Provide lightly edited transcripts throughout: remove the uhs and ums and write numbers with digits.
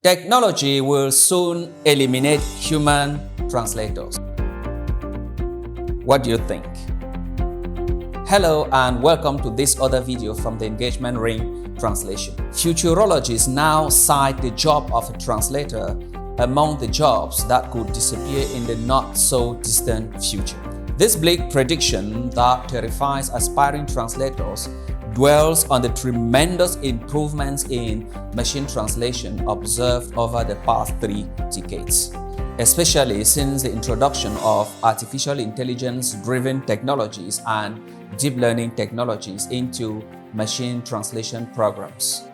Technology will soon eliminate human translators. What do you think? Hello and welcome to this other video from the Engagement Ring Translation. Futurologists now cite the job of a translator among the jobs that could disappear in the not-so-distant future. This bleak prediction that terrifies aspiring translators dwells on the tremendous improvements in machine translation observed over the past 3 decades, especially since the introduction of artificial intelligence-driven technologies and deep learning technologies into machine translation programs.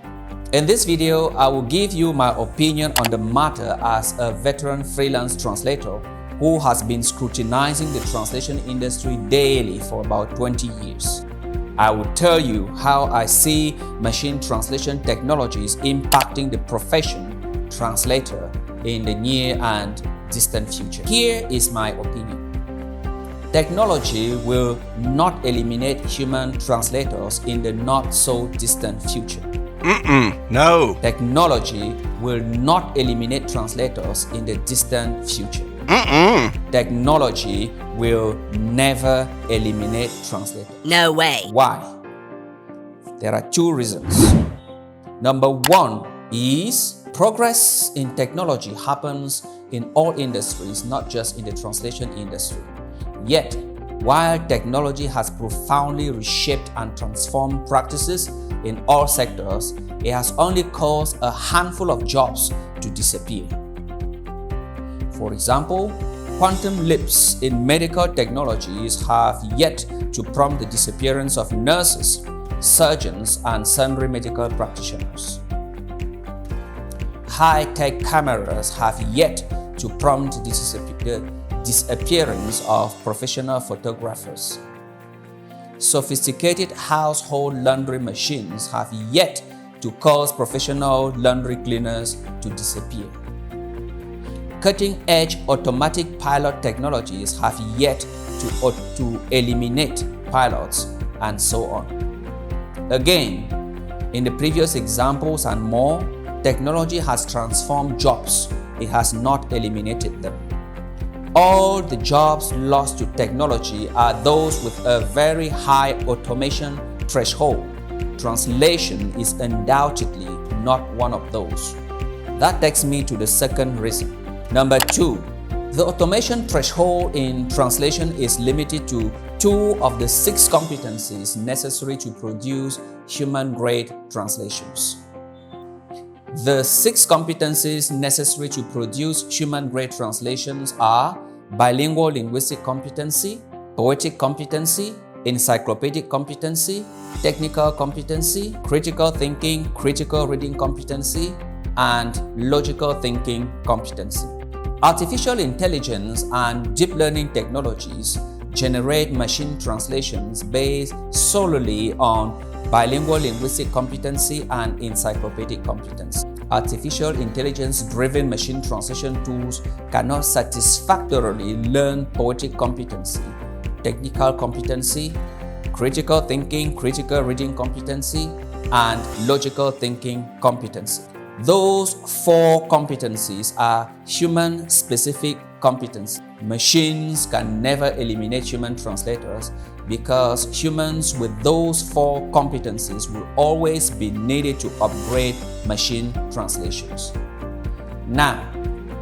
In this video, I will give you my opinion on the matter as a veteran freelance translator who has been scrutinizing the translation industry daily for about 20 years. I will tell you how I see machine translation technologies impacting the profession translator in the near and distant future. Here is my opinion. Technology will not eliminate human translators in the not-so-distant future. No. Technology will not eliminate translators in the distant future. Technology will never eliminate translators. No way. Why? There are 2 reasons. Number 1 is progress in technology happens in all industries, not just in the translation industry. Yet, while technology has profoundly reshaped and transformed practices in all sectors, it has only caused a handful of jobs to disappear. For example, quantum leaps in medical technologies have yet to prompt the disappearance of nurses, surgeons, and sundry medical practitioners. High-tech cameras have yet to prompt the disappearance of professional photographers. Sophisticated household laundry machines have yet to cause professional laundry cleaners to disappear. Cutting-edge automatic pilot technologies have yet to eliminate pilots, and so on. Again, in the previous examples and more, technology has transformed jobs. It has not eliminated them. All the jobs lost to technology are those with a very high automation threshold. Translation is undoubtedly not one of those. That takes me to the second reason. Number 2, the automation threshold in translation is limited to 2 of the 6 competencies necessary to produce human-grade translations. The 6 competencies necessary to produce human-grade translations are bilingual linguistic competency, poetic competency, encyclopedic competency, technical competency, critical thinking, critical reading competency, and logical thinking competency. Artificial intelligence and deep learning technologies generate machine translations based solely on bilingual linguistic competency and encyclopedic competency. Artificial intelligence-driven machine translation tools cannot satisfactorily learn poetic competency, technical competency, critical thinking, critical reading competency, and logical thinking competency. Those 4 competencies are human-specific competencies. Machines can never eliminate human translators because humans with those 4 competencies will always be needed to upgrade machine translations. Now,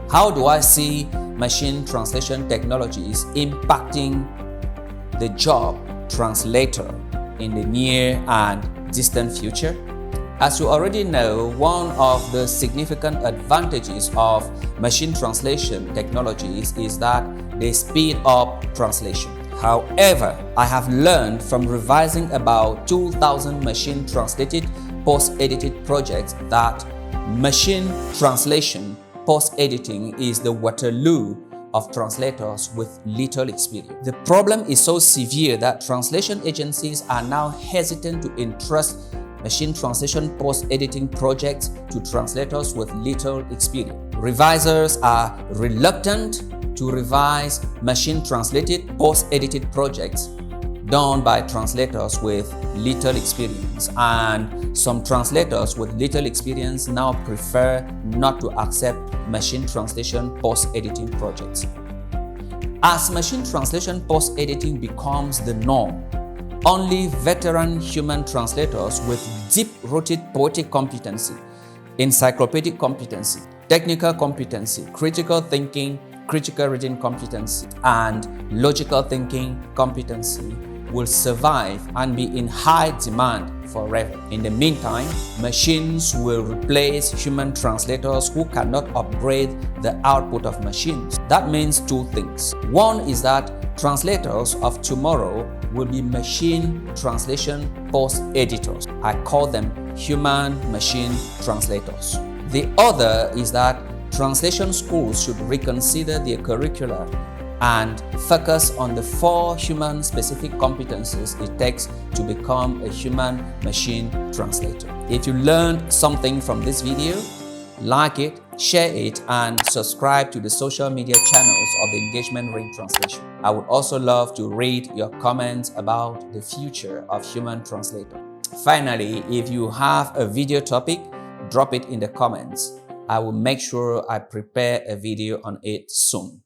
how do I see machine translation technologies impacting the job translator in the near and distant future? As you already know, one of the significant advantages of machine translation technologies is that they speed up translation. However, I have learned from revising about 2,000 machine translated post-edited projects that machine translation post-editing is the Waterloo of translators with little experience. The problem is so severe that translation agencies are now hesitant to entrust machine translation post-editing projects to translators with little experience. Revisers are reluctant to revise machine translated post-edited projects done by translators with little experience, and some translators with little experience now prefer not to accept machine translation post-editing projects. As machine translation post-editing becomes the norm, only veteran human translators with deep-rooted poetic competency, encyclopedic competency, technical competency, critical thinking, critical reading competency, and logical thinking competency will survive and be in high demand forever. In the meantime, machines will replace human translators who cannot upgrade the output of machines. That means two things. One is that translators of tomorrow will be machine translation post-editors. I call them human-machine translators. The other is that translation schools should reconsider their curricula and focus on the 4 human-specific competencies it takes to become a human-machine translator. If you learned something from this video, like it, share it, and subscribe to the social media channels of the Engagement Ring Translation. I would also love to read your comments about the future of human translator. Finally, if you have a video topic, drop it in the comments. I will make sure I prepare a video on it soon.